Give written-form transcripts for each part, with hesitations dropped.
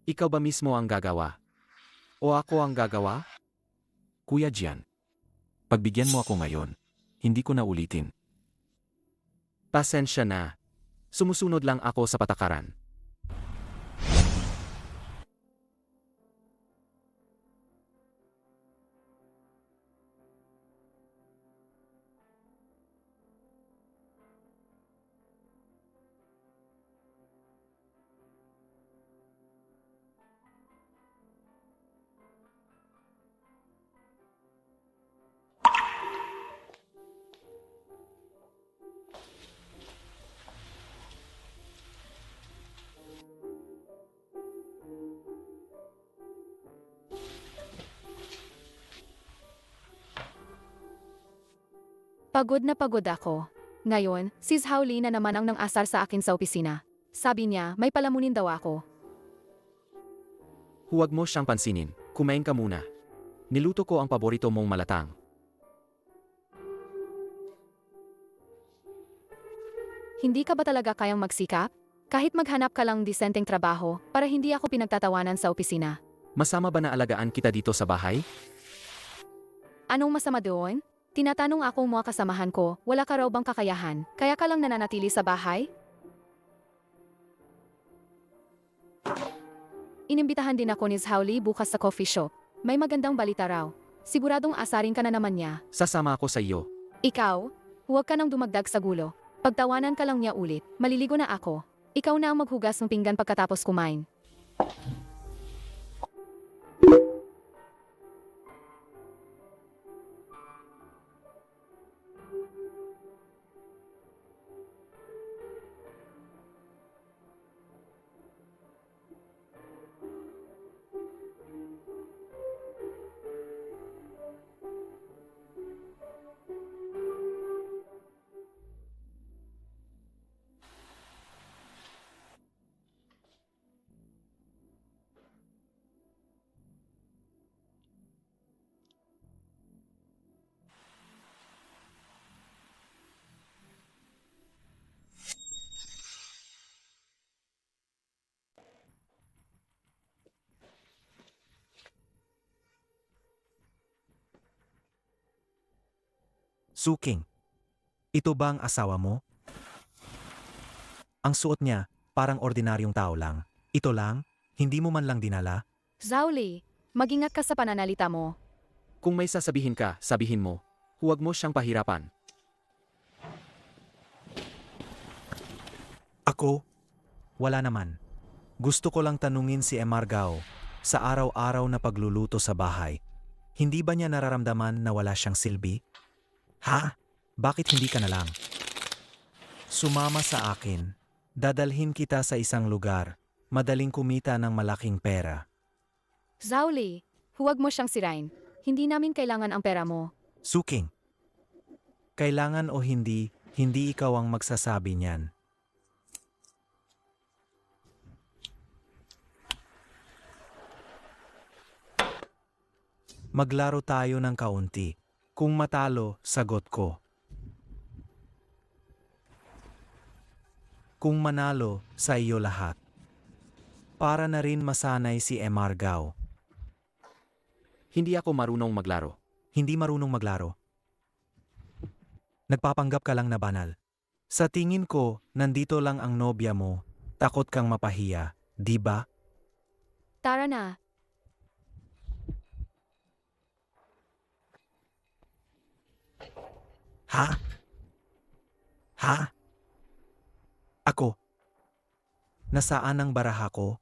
Ikaw ba mismo ang gagawa? O ako ang gagawa? Kuya Gian, pagbigyan mo ako ngayon. Hindi ko na ulitin. Pasensya na. Sumusunod lang ako sa patakaran. Pagod na pagod ako. Ngayon, si Howley na naman ang nang-asar sa akin sa opisina. Sabi niya, may palamunin daw ako. Huwag mo siyang pansinin. Kumain ka muna. Niluto ko ang paborito mong malatang. Hindi ka ba talaga kayang magsikap? Kahit maghanap ka lang disenteng trabaho para hindi ako pinagtatawanan sa opisina. Masama ba na alagaan kita dito sa bahay? Anong masama doon? Tinatanong ako mga kasamahan ko, wala ka raw bang kakayahan, kaya ka lang nananatili sa bahay? Inimbitahan din ako ni Howley bukas sa coffee shop. May magandang balita raw. Siguradong asarin ka na naman niya. Sasama ako sa iyo. Ikaw, huwag ka nang dumagdag sa gulo. Pagtawanan ka lang niya ulit, maliligo na ako. Ikaw na ang maghugas ng pinggan pagkatapos kumain. Suking, ito ba ang asawa mo? Ang suot niya, parang ordinaryong tao lang. Ito lang, hindi mo man lang dinala. Howley, mag-ingat ka sa pananalita mo. Kung may sasabihin ka, sabihin mo. Huwag mo siyang pahirapan. Ako? Wala naman. Gusto ko lang tanungin si Emargao sa araw-araw na pagluluto sa bahay. Hindi ba niya nararamdaman na wala siyang silbi? Ha? Bakit hindi ka na lang? Sumama sa akin. Dadalhin kita sa isang lugar. Madaling kumita ng malaking pera. Howley, huwag mo siyang sirain. Hindi namin kailangan ang pera mo. Suking. Kailangan o hindi, hindi ikaw ang magsasabi niyan. Maglaro tayo ng kaunti. Kung matalo, sagot ko. Kung manalo, sa iyo lahat. Para na rin masanay si Emargao. Hindi ako marunong maglaro. Hindi marunong maglaro. Nagpapanggap ka lang na banal. Sa tingin ko, nandito lang ang nobya mo. Takot kang mapahiya, di ba? Tara na. Ha? Ha? Ako? Nasaan ang baraha ko?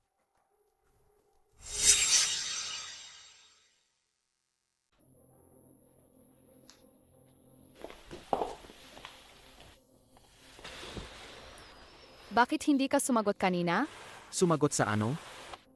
Bakit hindi ka sumagot kanina? Sumagot sa ano?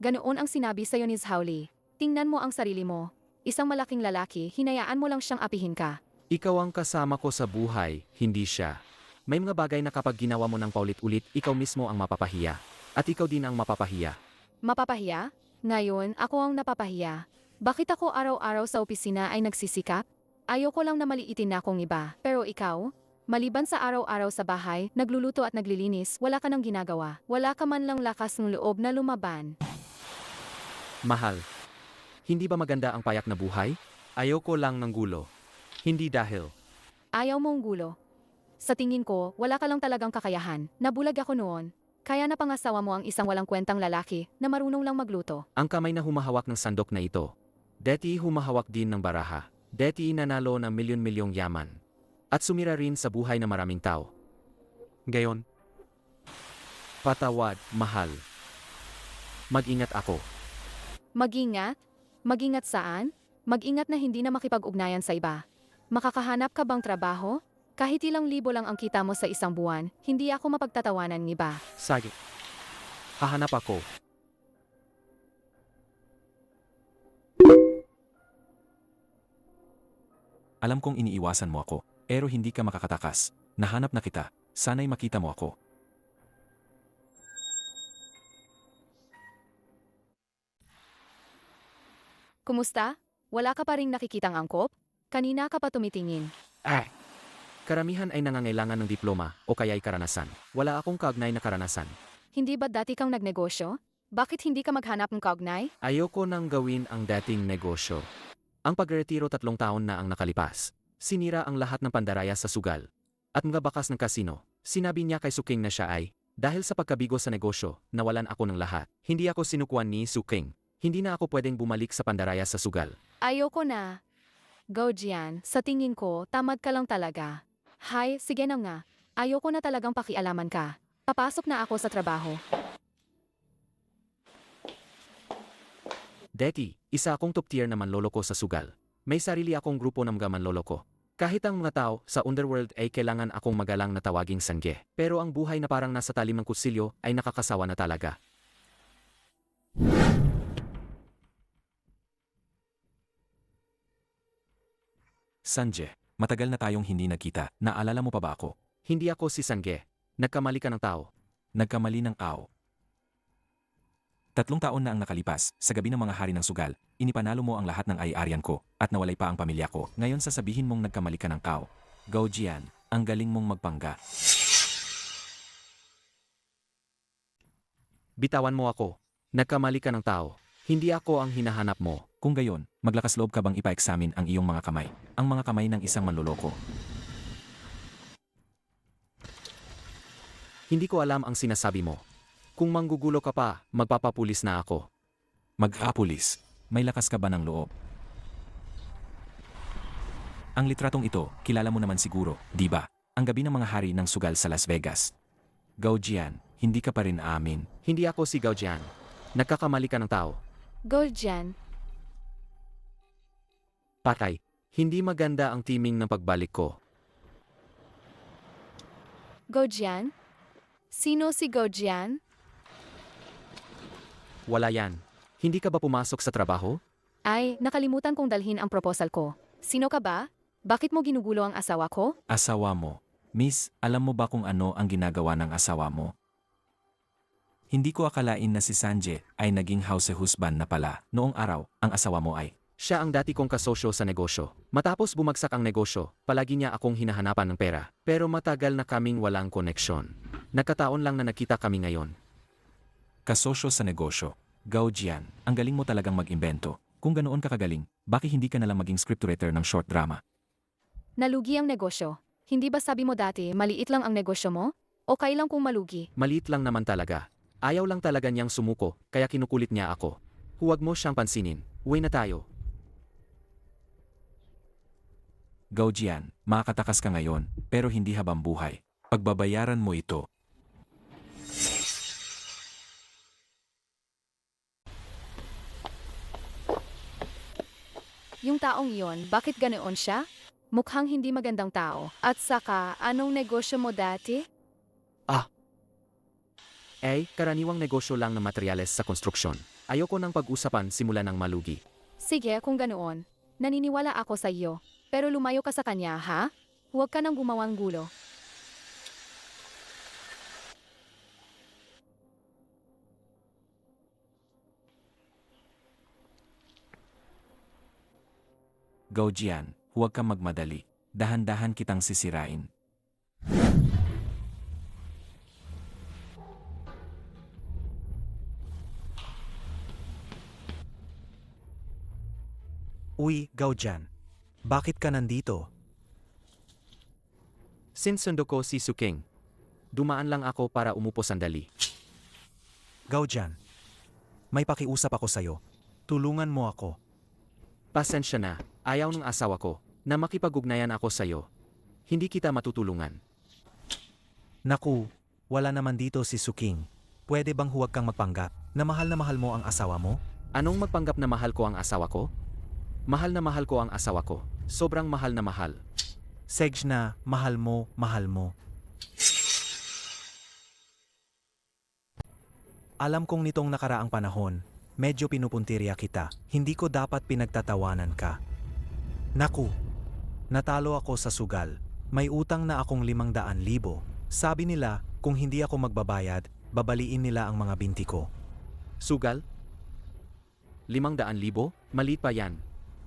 Ganoon ang sinabi sa'yo ni Howley. Tingnan mo ang sarili mo. Isang malaking lalaki, hinayaan mo lang siyang apihin ka. Ikaw ang kasama ko sa buhay, hindi siya. May mga bagay na kapag ginawa mo ng paulit-ulit, ikaw mismo ang mapapahiya. At ikaw din ang mapapahiya. Mapapahiya? Ngayon, ako ang napapahiya. Bakit ako araw-araw sa opisina ay nagsisikap? Ayoko lang na maliitin na akong iba. Pero ikaw? Maliban sa araw-araw sa bahay, nagluluto at naglilinis, wala ka nang ginagawa. Wala ka man lang lakas ng loob na lumaban. Mahal. Hindi ba maganda ang payak na buhay? Ayoko lang ng gulo. Hindi dahil. Ayaw mong gulo. Sa tingin ko, wala ka lang talagang kakayahan. Nabulag ako noon. Kaya napangasawa mo ang isang walang kwentang lalaki na marunong lang magluto. Ang kamay na humahawak ng sandok na ito. Deti humahawak din ng baraha. Deti nanalo ng milyon-milyong yaman. At sumira rin sa buhay ng maraming tao. Gayon. Patawad, mahal. Mag-ingat ako. Mag-ingat? Mag-ingat saan? Mag-ingat na hindi na makipag-ugnayan sa iba. Makakahanap ka bang trabaho? Kahit ilang libo lang ang kita mo sa isang buwan, hindi ako mapagtatawanan ng iba. Sige. Hahanap ako. Alam kong iniiwasan mo ako, pero hindi ka makakatakas. Nahanap na kita, sana'y makita mo ako. Kumusta? Wala ka pa ring nakikitang angkop? Kanina ka pa tumitingin. Karamihan ay nangangailangan ng diploma o kaya'y karanasan. Wala akong kaugnay na karanasan. Hindi ba dati kang nagnegosyo? Bakit hindi ka maghanap ng kaugnay? Ayoko nang gawin ang dating negosyo. Ang pagretiro 3 taon na ang nakalipas. Sinira ang lahat ng pandaraya sa sugal. At mga bakas ng kasino. Sinabi niya kay Suking na siya ay, dahil sa pagkabigo sa negosyo, nawalan ako ng lahat. Hindi ako sinukuan ni Suking. Hindi na ako pwedeng bumalik sa pandaraya sa sugal. Ayoko na. Go Jian, sa tingin ko, tamad ka lang talaga. Hay, sige na nga. Ayoko na talagang pakialaman ka. Papasok na ako sa trabaho. Deti, isa akong top tier na manloloko sa sugal. May sarili akong grupo ng mga manloloko. Kahit ang mga tao sa underworld ay kailangan akong magalang na tawaging sangge. Pero ang buhay na parang nasa talim ng kutsilyo ay nakakasawa na talaga. Sanje, matagal na tayong hindi nagkita. Naalala mo pa ba ako? Hindi ako si Sangge. Nagkamali ka ng tao. Nagkamali ng aw. 3 taon na ang nakalipas, sa gabi ng mga hari ng sugal, inipanalo mo ang lahat ng ay-arian ko, at nawalay pa ang pamilya ko. Ngayon sasabihin mong nagkamali ka ng kaw. Go Jian, ang galing mong magpangga. Bitawan mo ako. Nagkamali ka ng tao. Hindi ako ang hinahanap mo. Kung gayon, maglakas loob ka bang ipa-examine ang iyong mga kamay? Ang mga kamay ng isang manloloko. Hindi ko alam ang sinasabi mo. Kung manggugulo ka pa, magpapapulis na ako. Mag-apulis. May lakas ka ba ng loob? Ang litratong ito, kilala mo naman siguro, di ba? Ang gabi ng mga hari ng sugal sa Las Vegas. Go Jian, hindi ka pa rin aamin. Hindi ako si Gao Jian. Nagkakamali ka ng tao. Go Jian. Patay. Hindi maganda ang timing ng pagbalik ko. Go Jian? Sino si Go Jian? Wala yan. Hindi ka ba pumasok sa trabaho? Ay, nakalimutan kong dalhin ang proposal ko. Sino ka ba? Bakit mo ginugulo ang asawa ko? Asawa mo. Miss, alam mo ba kung ano ang ginagawa ng asawa mo? Hindi ko akalain na si Sanje ay naging house husband na pala. Noong araw, ang asawa mo ay. Siya ang dati kong kasosyo sa negosyo. Matapos bumagsak ang negosyo, palagi niya akong hinahanapan ng pera. Pero matagal na kaming walang koneksyon. Nagkataon lang na nakita kami ngayon. Kasosyo sa negosyo. Gao Jian, ang galing mo talagang mag-imbento. Kung ganoon ka kagaling, bakit hindi ka nalang maging scriptwriter ng short drama? Nalugi ang negosyo. Hindi ba sabi mo dati, maliit lang ang negosyo mo? O kailang kung malugi? Maliit lang naman talaga. Ayaw lang talaga niyang sumuko, kaya kinukulit niya ako. Huwag mo siyang pansinin. Uwi na tayo. Gao Jian, makakatakas ka ngayon, pero hindi habang buhay. Pagbabayaran mo ito. Yung taong iyon, bakit ganoon siya? Mukhang hindi magandang tao. At saka, anong negosyo mo dati? Karaniwang negosyo lang ng materyales sa konstruksyon. Ayoko nang pag-usapan simula ng malugi. Sige, kung ganoon. Naniniwala ako sa iyo. Pero lumayo ka sa kanya, ha? Huwag ka nang gumawang gulo. Gao Jian, huwag kang magmadali. Dahan-dahan kitang sisirain. Uy, Gao Jian. Bakit ka nandito? Sinsundo ko si Suking. Dumaan lang ako para umupo sandali. Gao Jian. May pakiusap ako sa'yo. Tulungan mo ako. Pasensya na, ayaw ng asawa ko na makipag-ugnayan ako sa'yo. Hindi kita matutulungan. Naku, wala naman dito si Suking. Pwede bang huwag kang magpanggap na mahal mo ang asawa mo? Anong magpanggap na mahal ko ang asawa ko? Mahal na mahal ko ang asawa ko. Sobrang mahal na mahal. Sej na, mahal mo, mahal mo. Alam kong nitong nakaraang panahon, medyo pinupuntirya kita. Hindi ko dapat pinagtatawanan ka. Naku, natalo ako sa sugal. May utang na akong 500,000. Sabi nila, kung hindi ako magbabayad, babaliin nila ang mga binti ko. Sugal? 500,000? Maliit pa yan.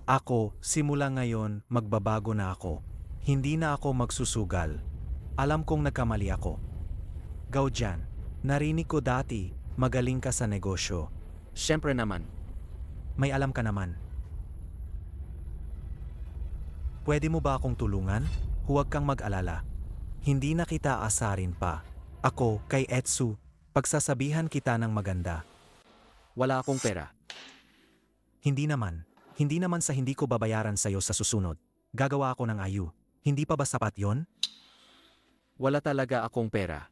Ako, simula ngayon, magbabago na ako. Hindi na ako magsusugal. Alam kong nagkamali ako. Gao Jian, narinig ko dati, magaling ka sa negosyo. Siyempre naman. May alam ka naman. Pwede mo ba akong tulungan? Huwag kang mag-alala. Hindi na kita asarin pa. Ako, kay Etsu, pagsasabihan kita ng maganda. Wala akong pera. Hindi naman. Hindi naman sa hindi ko babayaran sa'yo sa susunod. Gagawa ako ng ayu. Hindi pa ba sapat yon? Wala talaga akong pera.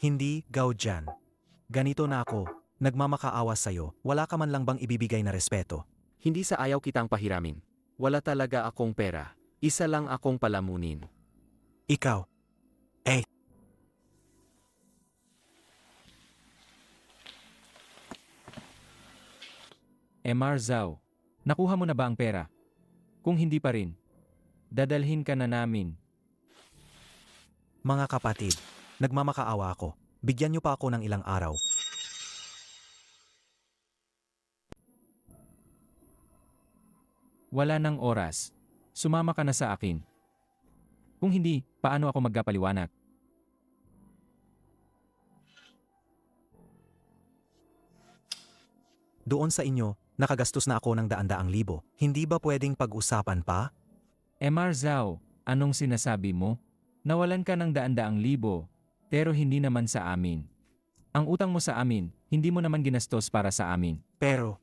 Hindi, Gao Jian. Ganito na ako. Nagmamakaawa sa'yo. Wala ka man lang bang ibibigay na respeto? Hindi sa ayaw kitang pahiramin. Wala talaga akong pera. Isa lang akong palamunin. Ikaw. Emar Zhao, nakuha mo na ba ang pera? Kung hindi pa rin, dadalhin ka na namin. Mga kapatid, nagmamakaawa ako. Bigyan niyo pa ako ng ilang araw. Wala nang oras. Sumama ka na sa akin. Kung hindi, paano ako magkapaliwanag? Doon sa inyo, nakagastos na ako ng daan-daang libo. Hindi ba pwedeng pag-usapan pa? Emar Zhao, anong sinasabi mo? Nawalan ka ng daan-daang libo, pero hindi naman sa amin. Ang utang mo sa amin, hindi mo naman ginastos para sa amin. Pero,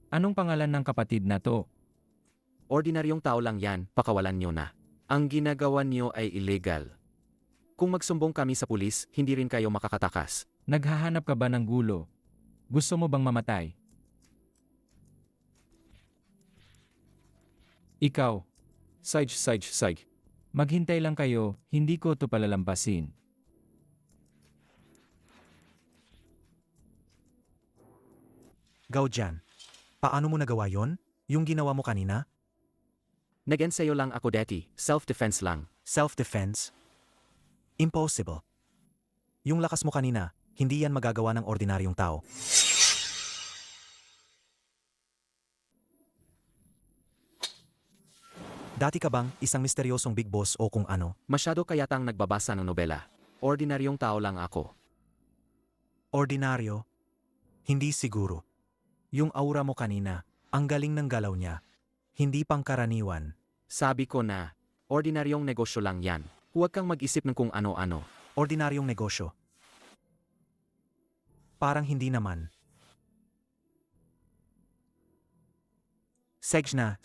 Anong pangalan ng kapatid na to? Ordinaryong tao lang yan, pakawalan nyo na. Ang ginagawa nyo ay illegal. Kung magsumbong kami sa pulis, hindi rin kayo makakatakas. Naghahanap ka ba ng gulo? Gusto mo bang mamatay? Ikaw, Saj. maghintay lang kayo, hindi ko to palalampasin. Gao Jian, paano mo nagawa yon? Yung ginawa mo kanina? Nag-ensayo lang ako dati, self-defense lang. Self-defense? Impossible. Yung lakas mo kanina, hindi yan magagawa ng ordinaryong tao. Dati ka bang isang misteryosong big boss o kung ano? Masyado kayatang nagbabasa ng nobela. Ordinaryong tao lang ako. Ordinaryo? Hindi siguro. Yung aura mo kanina, ang galing ng galaw niya. Hindi pangkaraniwan. Sabi ko na, ordinaryong negosyo lang yan. Huwag kang mag-isip ng kung ano-ano. Ordinaryong negosyo. Parang hindi naman. Sej na.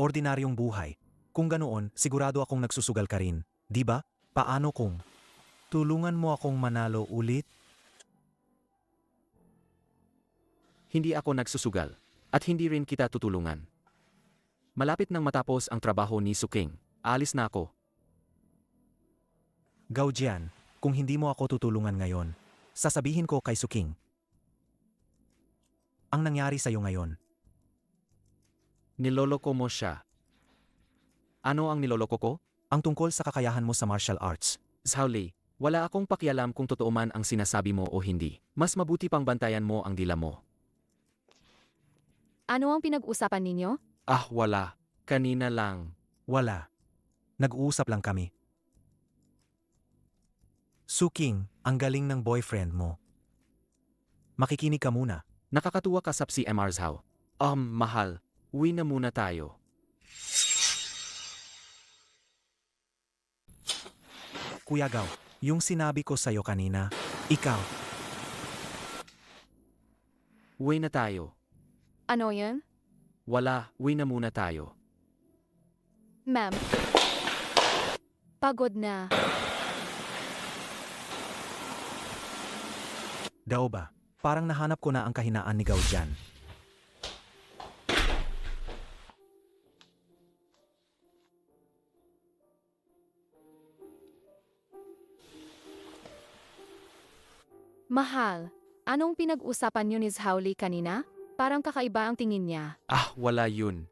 Ordinaryong buhay. Kung ganoon, sigurado akong nagsusugal ka rin. Di ba? Paano kung tulungan mo akong manalo ulit? Hindi ako nagsusugal. At hindi rin kita tutulungan. Malapit nang matapos ang trabaho ni Suking. Alis na ako. Gao Jian, kung hindi mo ako tutulungan ngayon, sasabihin ko kay Suking. Ang nangyari sa'yo ngayon. Niloloko mo siya. Ano ang niloloko ko? Ang tungkol sa kakayahan mo sa martial arts. Zhaoli, wala akong pakialam kung totoo man ang sinasabi mo o hindi. Mas mabuti pang bantayan mo ang dila mo. Ano ang pinag-usapan ninyo? Ah, wala. Kanina lang. Wala. Nag-uusap lang kami. Suking, ang galing ng boyfriend mo. Makikinig ka muna. Nakakatuwa ka sa si MR Zhao. Mahal. Uwi na muna tayo. Kuya Gao, yung sinabi ko sa'yo kanina, ikaw. Uwi na tayo. Ano yun? Wala, uwi na muna tayo. Ma'am. Pagod na. Daw ba? Parang nahanap ko na ang kahinaan ni Gao dyan. Mahal, anong pinag-usapan niyo ni Zhaoli kanina? Parang kakaiba ang tingin niya. Wala yun.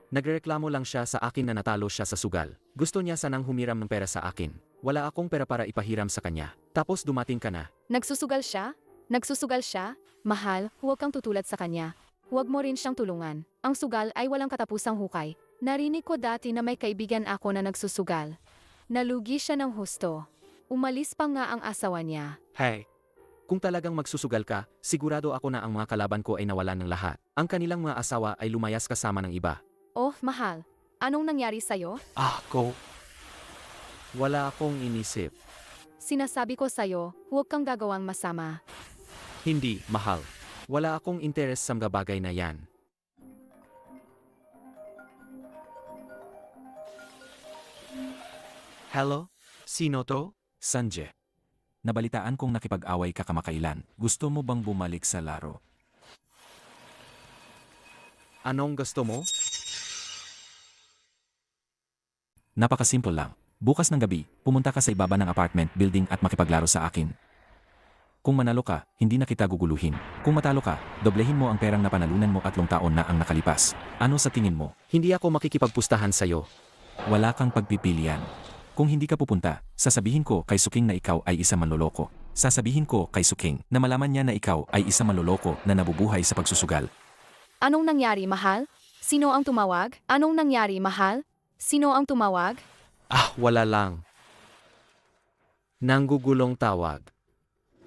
Nagreklamo lang siya sa akin na natalo siya sa sugal. Gusto niya sanang humiram ng pera sa akin. Wala akong pera para ipahiram sa kanya. Tapos dumating ka na. Nagsusugal siya? Nagsusugal siya? Mahal, huwag kang tutulad sa kanya. Huwag mo rin siyang tulungan. Ang sugal ay walang katapusang hukay. Narinig ko dati na may kaibigan ako na nagsusugal. Nalugi siya ng husto. Umalis pa nga ang asawa niya. Hey, kung talagang magsusugal ka, sigurado ako na ang mga kalaban ko ay nawalan ng lahat. Ang kanilang mga asawa ay lumayas kasama ng iba. Oh, mahal. Anong nangyari sa'yo? Ko? Wala akong inisip. Sinasabi ko sa'yo, huwag kang gagawang masama. Hindi, mahal. Wala akong interes sa mga bagay na yan. Hello? Sino to? Sanjay. Nabalitaan kong nakipag-away ka kamakailan. Gusto mo bang bumalik sa laro? Anong gusto mo? Napakasimple lang. Bukas ng gabi, pumunta ka sa ibaba ng apartment building at makipaglaro sa akin. Kung manalo ka, hindi na kita guguluhin. Kung matalo ka, doblehin mo ang perang napanalunan mo 3 taon na ang nakalipas. Ano sa tingin mo? Hindi ako makikipagpustahan sa'yo. Wala kang pagpipilian. Kung hindi ka pupunta, sasabihin ko kay Suking na ikaw ay isa manloloko. Sasabihin ko kay Suking na malaman niya na ikaw ay isa manloloko na nabubuhay sa pagsusugal. Anong nangyari, mahal? Sino ang tumawag? Anong nangyari, mahal? Sino ang tumawag? Wala lang. Nanggugulong tawag.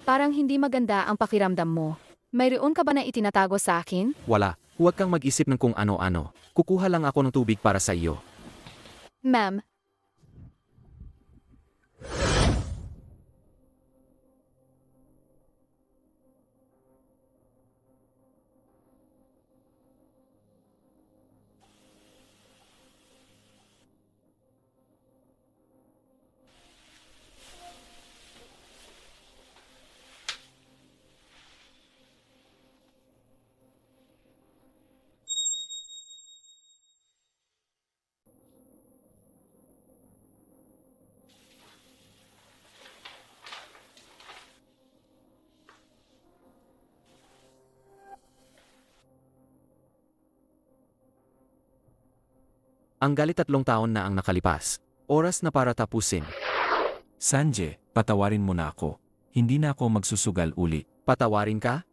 Parang hindi maganda ang pakiramdam mo. Mayroon ka ba na itinatago sa akin? Wala. Huwag kang mag-isip ng kung ano-ano. Kukuha lang ako ng tubig para sa iyo. Ma'am, Ang galit 3 taon na ang nakalipas. Oras na para tapusin. Sanjay, patawarin mo na ako. Hindi na ako magsusugal uli. Patawarin ka?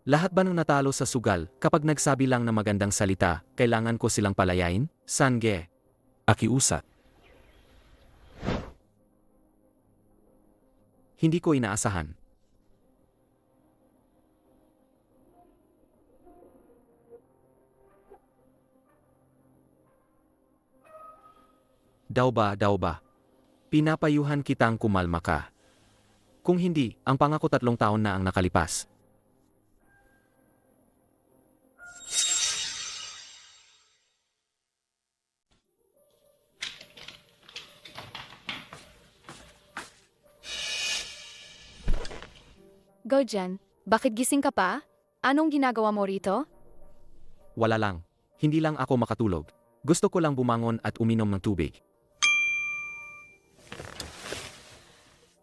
Lahat ba ng natalo sa sugal, kapag nagsabi lang ng magandang salita, kailangan ko silang palayain? Sange. Akiusat. Hindi ko inaasahan. Daw ba? Pinapayuhan kitang kumalma ka. Kung hindi, ang pangako 3 taon na ang nakalipas. go dyan. Bakit gising ka pa? Anong ginagawa mo rito? Wala lang. Hindi lang ako makatulog. Gusto ko lang bumangon at uminom ng tubig.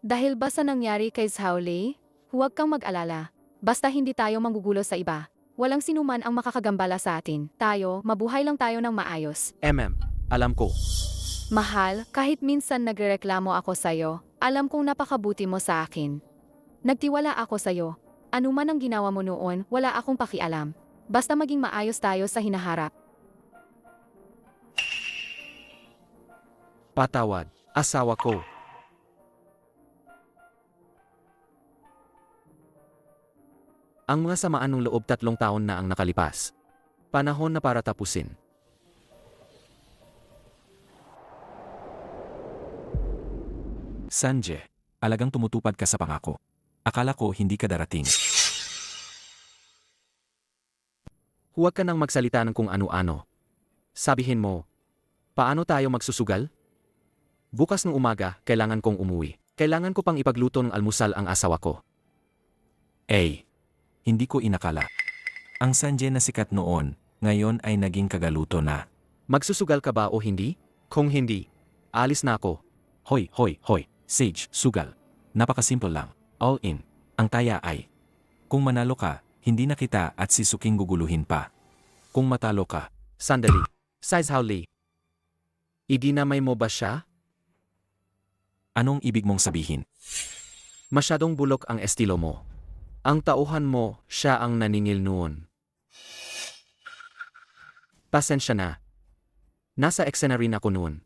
Dahil ba sa nangyari kay Zhaoli? Huwag kang mag-alala. Basta hindi tayo manggugulo sa iba. Walang sinuman ang makakagambala sa atin. Tayo, mabuhay lang tayo ng maayos. Alam ko. Mahal, kahit minsan nagrereklamo ako sa'yo, alam kong napakabuti mo sa akin. Nagtiwala ako sa'yo. Ano man ang ginawa mo noon, wala akong pakialam. Basta maging maayos tayo sa hinaharap. Patawad, asawa ko. Ang mga samaan ng loob 3 taon na ang nakalipas. Panahon na para tapusin. Sanjay, alagang tumutupad ka sa pangako. Akala ko hindi ka darating. Huwag ka nang magsalita ng kung ano-ano. Sabihin mo, paano tayo magsusugal? Bukas ng umaga, kailangan kong umuwi. Kailangan ko pang ipagluto ng almusal ang asawa ko. Hindi ko inakala. Ang Sanjay na sikat noon, ngayon ay naging kagaluto na. Magsusugal ka ba o hindi? Kung hindi, alis na ako. Hoy, Sage, sugal. Napakasimple lang. All in. Ang taya ay, kung manalo ka, hindi na kita at si Suking guguluhin pa. Kung matalo ka, Sandali. Size Howley. Idinamay mo ba siya? anong ibig mong sabihin? Masyadong bulok ang estilo mo. Ang tauhan mo, siya ang naningil noon. Pasensya na. Nasa eksena rin ako noon.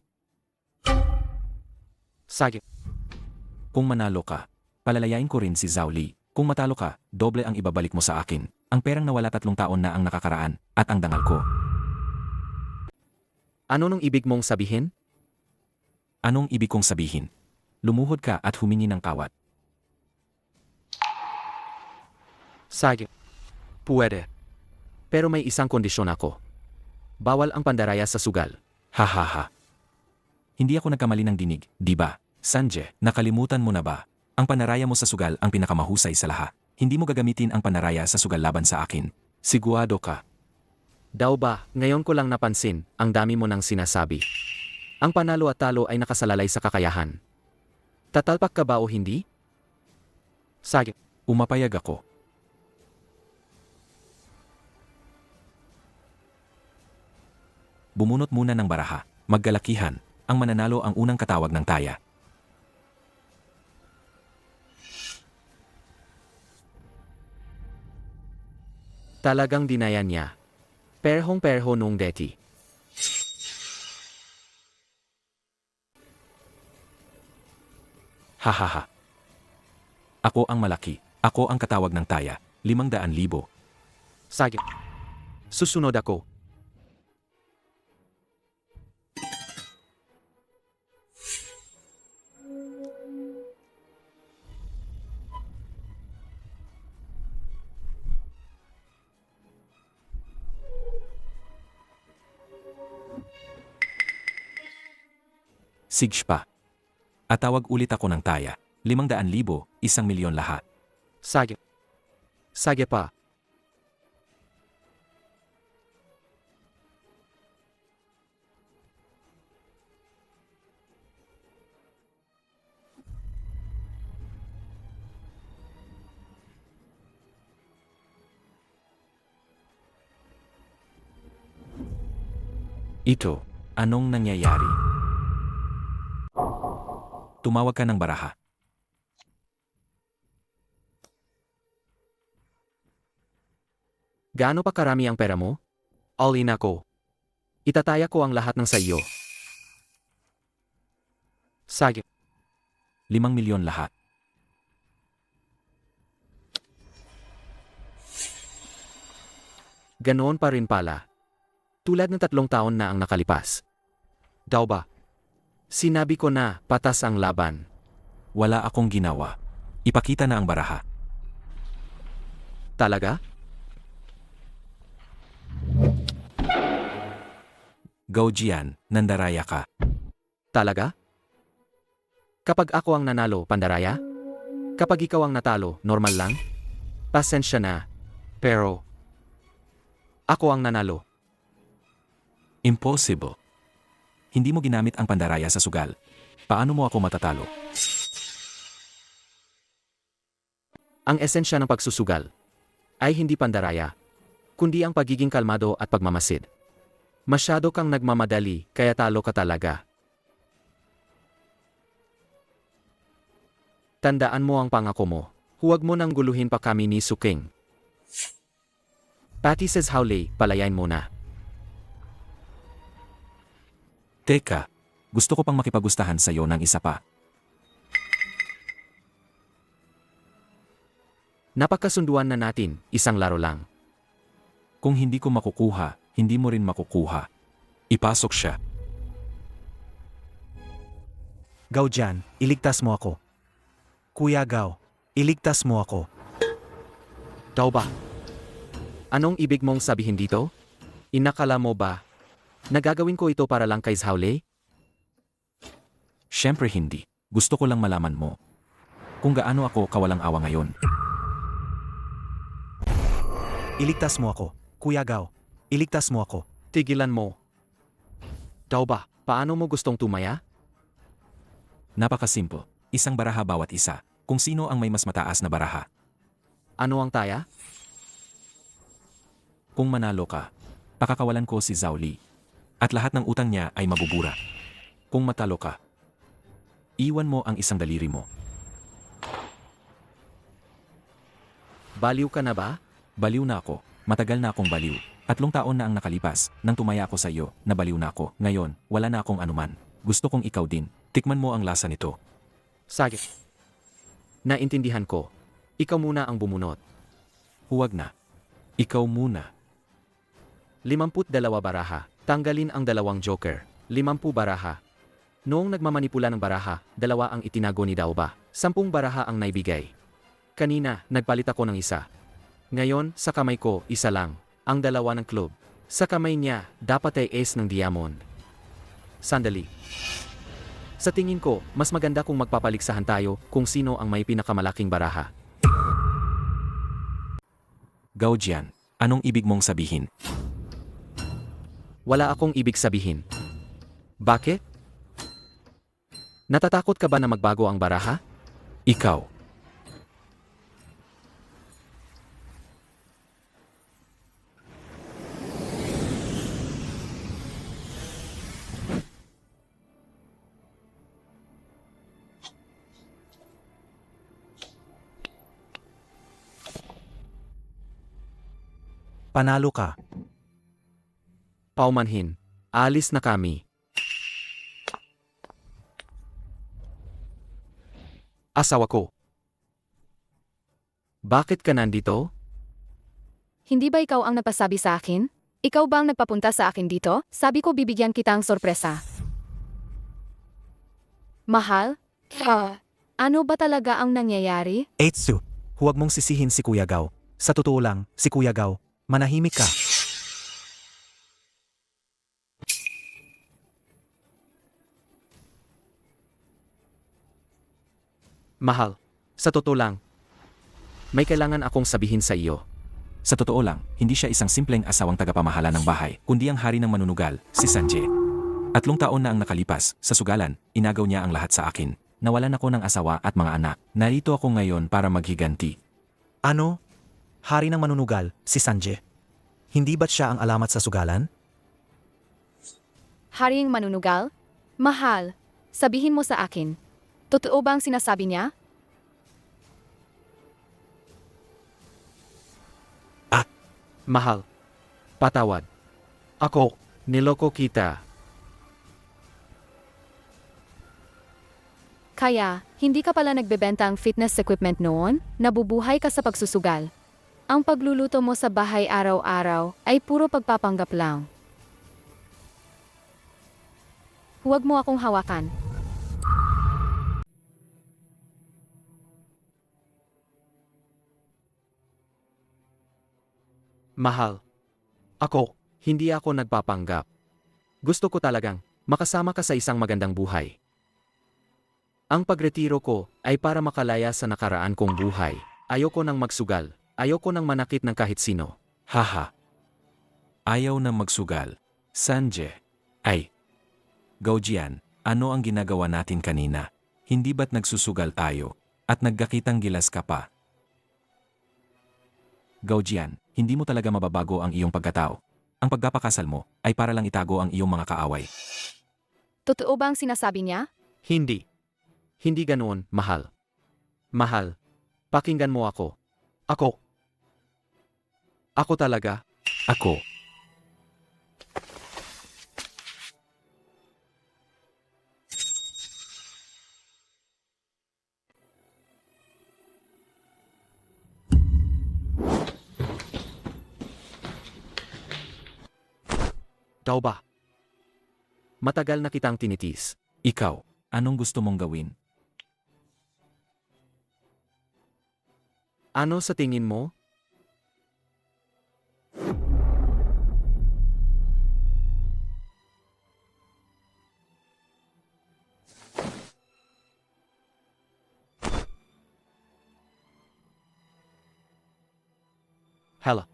Sige. Kung manalo ka, palalayain ko rin si Zhao Li. Kung matalo ka, doble ang ibabalik mo sa akin. Ang perang nawala 3 taon na ang nakakaraan, at ang dangal ko. Ano nung ibig mong sabihin? Anong ibig kong sabihin? Lumuhod ka at humingi ng kawat. Sige. Puwede. Pero may isang kondisyon ako. Bawal ang pandaraya sa sugal. Hahaha. Hindi ako nagkamali ng dinig, di ba? Sanjay, nakalimutan mo na ba? Ang panaraya mo sa sugal ang pinakamahusay sa lahat. Hindi mo gagamitin ang panaraya sa sugal laban sa akin. Sigurado ka. Daw ba, ngayon ko lang napansin, ang dami mo nang sinasabi. Ang panalo at talo ay nakasalalay sa kakayahan. Tatalpak ka ba o hindi? Sige. Umapayag ako. Bumunot muna ng baraha. Maggalakihan. Ang mananalo ang unang katawag ng taya. Talagang dinaya niya. Perhong-perho nung deti. Hahaha. Ako ang malaki. Ako ang katawag ng taya. 500,000. Sige. Susunod ako. Sige pa. At tawag ulit ako ng taya. 500,000, 1,000,000 lahat. Sige. Sige pa. Ito, anong nangyayari? Tumawag ka ng baraha. Gaano pa karami ang pera mo? All in ako. Itataya ko ang lahat ng sa iyo. Sige. 5,000,000 lahat. Ganoon pa rin pala. Tulad ng 3 taon na ang nakalipas. Daw ba? Sinabi ko na, patas ang laban. Wala akong ginawa. Ipakita na ang baraha. Talaga? Go Jian, nandaraya ka. Talaga? Kapag ako ang nanalo, pandaraya? Kapag ikaw ang natalo, normal lang? Pasensya na. Pero, ako ang nanalo. Impossible. Hindi mo ginamit ang pandaraya sa sugal. Paano mo ako matatalo? Ang esensya ng pagsusugal ay hindi pandaraya, kundi ang pagiging kalmado at pagmamasid. Masyado kang nagmamadali, kaya talo ka talaga. Tandaan mo ang pangako mo. Huwag mo nang guluhin pa kami ni Suking. Patty says Howley, palayain mo na. Teka, gusto ko pang makipaggustahan sa'yo ng isa pa. Napagkasunduan na natin, isang laro lang. Kung hindi ko makukuha, hindi mo rin makukuha. Ipasok siya. Gao Jian, iligtas mo ako. Kuya Gao, iligtas mo ako. Tao ba? Anong ibig mong sabihin dito? Inakala mo ba? Nagagawin ko ito para lang kay Zhaolei? Siyempre hindi. Gusto ko lang malaman mo. Kung gaano ako kawalang awa ngayon. Iligtas mo ako. Kuya Gao, iligtas mo ako. Tigilan mo. Tao ba, paano mo gustong tumaya? Napakasimple. Isang baraha bawat isa. Kung sino ang may mas mataas na baraha. Ano ang taya? Kung manalo ka, pakakawalan ko si Zhaolei. At lahat ng utang niya ay mabubura. Kung matalo ka, iwan mo ang isang daliri mo. Baliw ka na ba? Baliw na ako. Matagal na akong baliw. 3 taon na ang nakalipas. Nang tumaya ako sa iyo, nabaliw na ako. Ngayon, wala na akong anuman. Gusto kong ikaw din. Tikman mo ang lasa nito. Sige. Naintindihan ko. Ikaw muna ang bumunot. Huwag na. Ikaw muna. 52 baraha. Tanggalin ang 2 joker. 50 baraha. Noong nagmamanipula ng baraha, 2 ang itinago ni Daoba. 10 baraha ang naibigay. Kanina, nagpalit ako ng isa. Ngayon, sa kamay ko, isa lang. Ang 2 ng club. Sa kamay niya, dapat ay ace ng diamond. Sandali. Sa tingin ko, mas maganda kung magpapaligsahan tayo kung sino ang may pinakamalaking baraha. Gao Jian, anong ibig mong sabihin? Wala akong ibig sabihin. Bakit? Natatakot ka ba na magbago ang baraha? Ikaw. Panalo ka. Paumanhin. Alis na kami. Asawa ko. Bakit ka nandito? Hindi ba ikaw ang nagpasabi sa akin? Ikaw ba ang nagpapunta sa akin dito? Sabi ko bibigyan kita ng sorpresa. Mahal? Ano ba talaga ang nangyayari? Eitsu, huwag mong sisihin si Kuya Gao. Sa totoo lang, si Kuya Gao, manahimik ka. Mahal. Sa totoo lang. May kailangan akong sabihin sa iyo. Sa totoo lang, hindi siya isang simpleng asawang tagapamahala ng bahay, kundi ang hari ng manunugal, si Sanjay. 3 taon na ang nakalipas, sa sugalan, inagaw niya ang lahat sa akin. Nawalan ako ng asawa at mga anak. Narito ako ngayon para maghiganti. Ano? Hari ng manunugal, si Sanjay. Hindi ba't siya ang alamat sa sugalan? Haring manunugal? Mahal, sabihin mo sa akin. Totoo ba ang sinasabi niya? Mahal. Patawad. Ako, niloko kita. Kaya, hindi ka pala nagbebenta ang fitness equipment noon? Nabubuhay ka sa pagsusugal. Ang pagluluto mo sa bahay araw-araw ay puro pagpapanggap lang. Huwag mo akong hawakan. Mahal. Ako, hindi ako nagpapanggap. Gusto ko talagang makasama ka sa isang magandang buhay. Ang pagretiro ko ay para makalaya sa nakaraan kong buhay. Ayoko nang magsugal. Ayoko nang manakit ng kahit sino. Haha. Ayaw na magsugal. Sanjay. Ay. Gao Jian, ano ang ginagawa natin kanina? Hindi ba't nagsusugal tayo? At nagkakitang gilas ka pa? Gao Jian, hindi mo talaga mababago ang iyong pagkatao. Ang pagpapakasal mo ay para lang itago ang iyong mga kaaway. Totoo ba ang sinasabi niya? Hindi. Hindi ganoon, mahal. Mahal. Pakinggan mo ako. Ako. Ako talaga. Ako. Dauba. Matagal na kitang tinitis. Ikaw, anong gusto mong gawin? Ano sa tingin mo? Hala.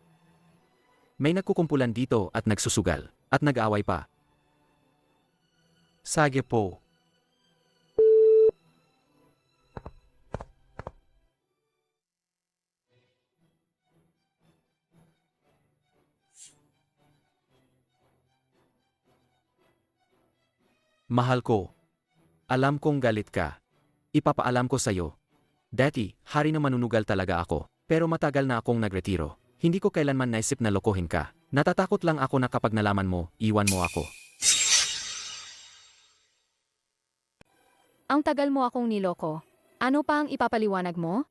May nagkukumpulan dito at nagsusugal, at nag-away pa. Sige po. Mahal ko. Alam kong galit ka. Ipapaalam ko sa'yo. Dati, hari na manunugal talaga ako, pero matagal na akong nagretiro. Hindi ko kailanman naisip na lokohin ka. Natatakot lang ako na kapag nalaman mo, iwan mo ako. Ang tagal mo akong niloko. Ano pa ang ipapaliwanag mo?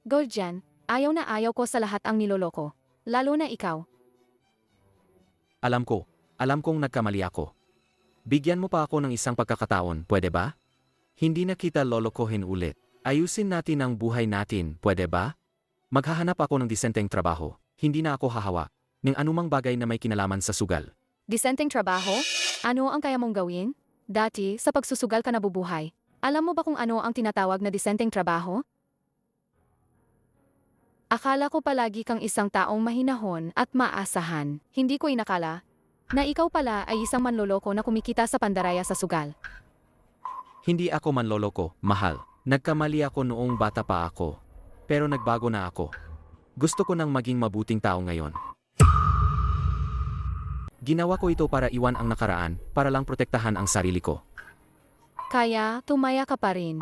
Gordian, ayaw na ayaw ko sa lahat ang niloloko. Lalo na ikaw. Alam kong nagkamali ako. Bigyan mo pa ako ng isang pagkakataon, pwede ba? Hindi na kita lolokohin ulit. Ayusin natin ang buhay natin, pwede ba? Maghahanap ako ng disenteng trabaho. Hindi na ako hahawa ng anumang bagay na may kinalaman sa sugal. Disenteng trabaho? Ano ang kaya mong gawin? Dati, sa pagsusugal ka nabubuhay. Alam mo ba kung ano ang tinatawag na disenteng trabaho? Akala ko palagi kang isang taong mahinahon at maasahan. Hindi ko inakala na ikaw pala ay isang manloloko na kumikita sa pandaraya sa sugal. Hindi ako manloloko, mahal. Nagkamali ako noong bata pa ako. Pero nagbago na ako. Gusto ko nang maging mabuting tao ngayon. Ginawa ko ito para iwan ang nakaraan, para lang protektahan ang sarili ko. Kaya, tumaya ka pa rin.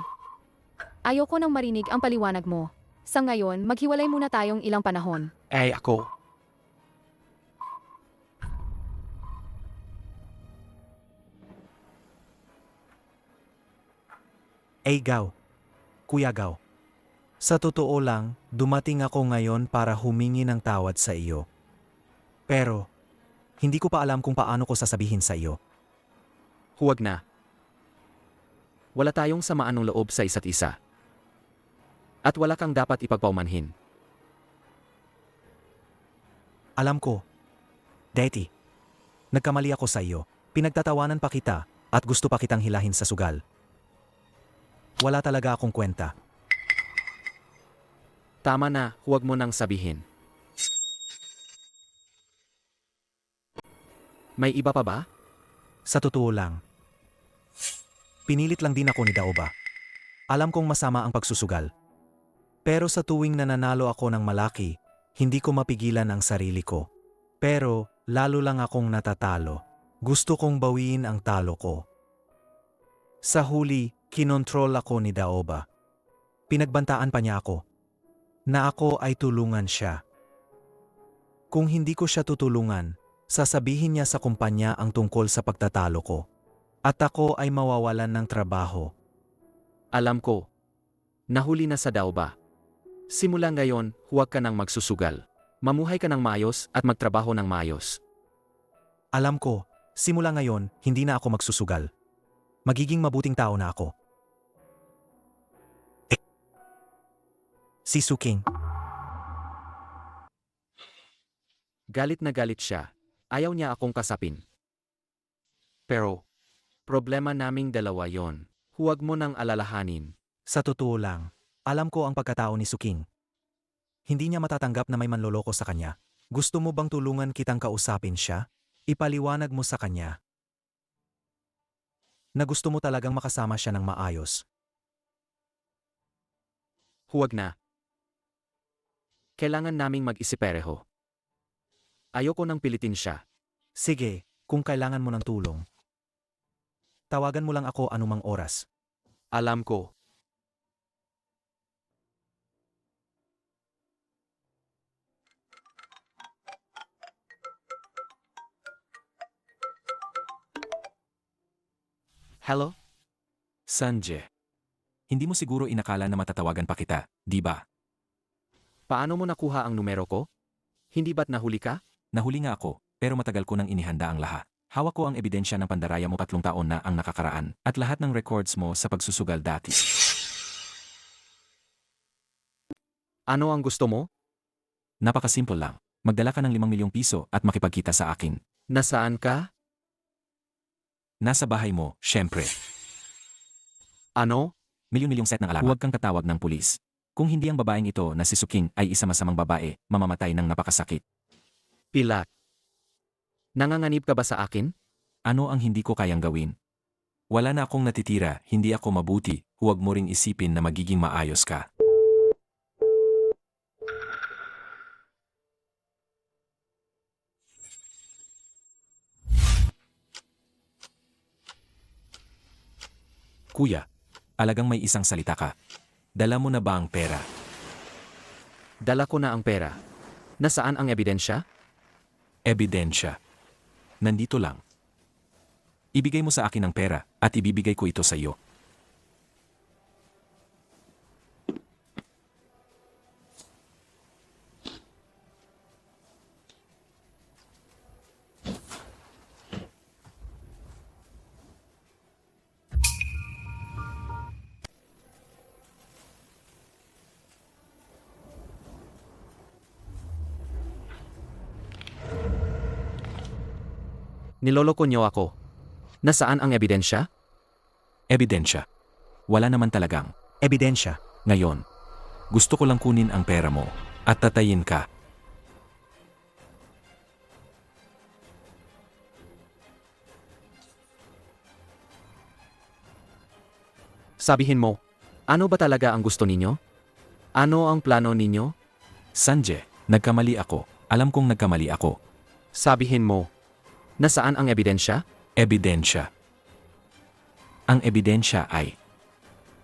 Ayoko nang marinig ang paliwanag mo. Sa ngayon, maghiwalay muna tayong ilang panahon. Ako. Gaw. Kuya Gaw. Sa totoo lang, dumating ako ngayon para humingi ng tawad sa iyo. Pero, hindi ko pa alam kung paano ko sasabihin sa iyo. Huwag na. Wala tayong samaan ng loob sa isa't isa. At wala kang dapat ipagpaumanhin. Alam ko. Deti. Nagkamali ako sa iyo. Pinagtatawanan pa kita at gusto pa kitang hilahin sa sugal. Wala talaga akong kwenta. Tama na, huwag mo nang sabihin. May iba pa ba? Sa totoo lang. Pinilit lang din ako ni Daoba. Alam kong masama ang pagsusugal. Pero sa tuwing nananalo ako ng malaki, hindi ko mapigilan ang sarili ko. Pero lalo lang akong natatalo. Gusto kong bawiin ang talo ko. Sa huli, kinontrol ako ni Daoba. Pinagbantaan pa niya ako. Na ako ay tulungan siya. Kung hindi ko siya tutulungan, sasabihin niya sa kumpanya ang tungkol sa pagtatalo ko. At ako ay mawawalan ng trabaho. Alam ko. Nahuli na sa Dauba. Simula ngayon, huwag ka nang magsusugal. Mamuhay ka ng maayos at magtrabaho ng maayos. Alam ko, simula ngayon, hindi na ako magsusugal. Magiging mabuting tao na ako. Si Suking. Galit na galit siya. Ayaw niya akong kasapin. Pero, problema naming dalawa yon. Huwag mo nang alalahanin. Sa totoo lang, alam ko ang pagkatao ni Suking. Hindi niya matatanggap na may manloloko sa kanya. Gusto mo bang tulungan kitang kausapin siya? Ipaliwanag mo sa kanya na gusto mo talagang makasama siya ng maayos. Huwag na. Kailangan naming mag-isip pareho. Ayoko nang pilitin siya. Sige, kung kailangan mo ng tulong. Tawagan mo lang ako anumang oras. Alam ko. Hello? Sanjay. Hindi mo siguro inakala na matatawagan pa kita, di ba? Paano mo nakuha ang numero ko? Hindi ba't nahuli ka? Nahuli nga ako, pero matagal ko nang inihanda ang lahat. Hawak ko ang ebidensya ng pandaraya mo 3 taon na ang nakakaraan at lahat ng records mo sa pagsusugal dati. Ano ang gusto mo? Napakasimple lang. Magdala ka ng 5 milyong piso at makipagkita sa akin. Nasaan ka? Nasa bahay mo, syempre. Ano? Milyon-milyong set ng alarma. Huwag kang katawag ng pulis. Kung hindi ang babaeng ito na si Suking ay isa masamang babae, mamamatay ng napakasakit. Pilat. Nanganganib ka ba sa akin? Ano ang hindi ko kayang gawin? Wala na akong natitira, hindi ako mabuti, huwag mo ring isipin na magiging maayos ka. Kuya, alagang may isang salita ka. Dala mo na ba ang pera? Dala ko na ang pera. Nasaan ang ebidensya? Ebidensya. Nandito lang. Ibigay mo sa akin ang pera at ibibigay ko ito sa iyo. Niloloko niyo ako. Nasaan ang ebidensya? Ebidensya. Wala naman talagang. Ebidensya. Ngayon, gusto ko lang kunin ang pera mo at tatayin ka. Sabihin mo, ano ba talaga ang gusto ninyo? Ano ang plano ninyo? Sanjay, nagkamali ako. Alam kong nagkamali ako. Sabihin mo, nasaan ang ebidensya? Ebidensya. Ang ebidensya ay...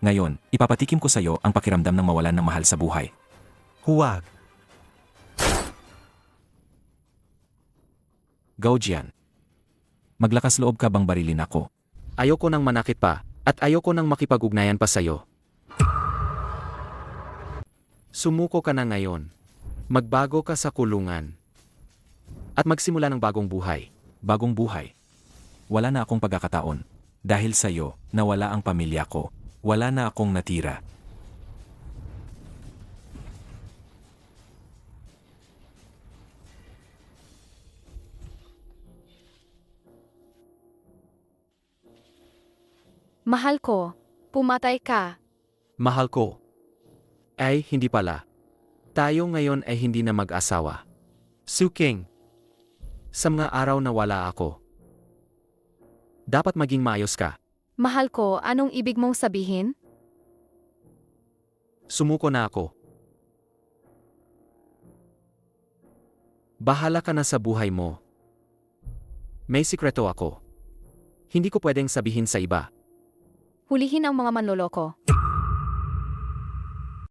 Ngayon, ipapatikim ko sa iyo ang pakiramdam ng mawalan ng mahal sa buhay. Huwag. Gaujian. Maglakas loob ka bang barilin ako? Ayoko nang manakit pa, at ayoko nang makipag-ugnayan pa sa'yo. Sumuko ka na ngayon. Magbago ka sa kulungan. At magsimula ng bagong buhay. Bagong buhay. Wala na akong pagkakataon. Dahil sa iyo, nawala ang pamilya ko. Wala na akong natira. Mahal ko, pumatay ka. Mahal ko. Ay, hindi pala. Tayo ngayon ay hindi na mag-asawa. Suking. Sa mga araw na wala ako, dapat maging maayos ka. Mahal ko, anong ibig mong sabihin? Sumuko na ako. Bahala ka na sa buhay mo. May sikreto ako. Hindi ko pwedeng sabihin sa iba. Hulihin ang mga manloloko.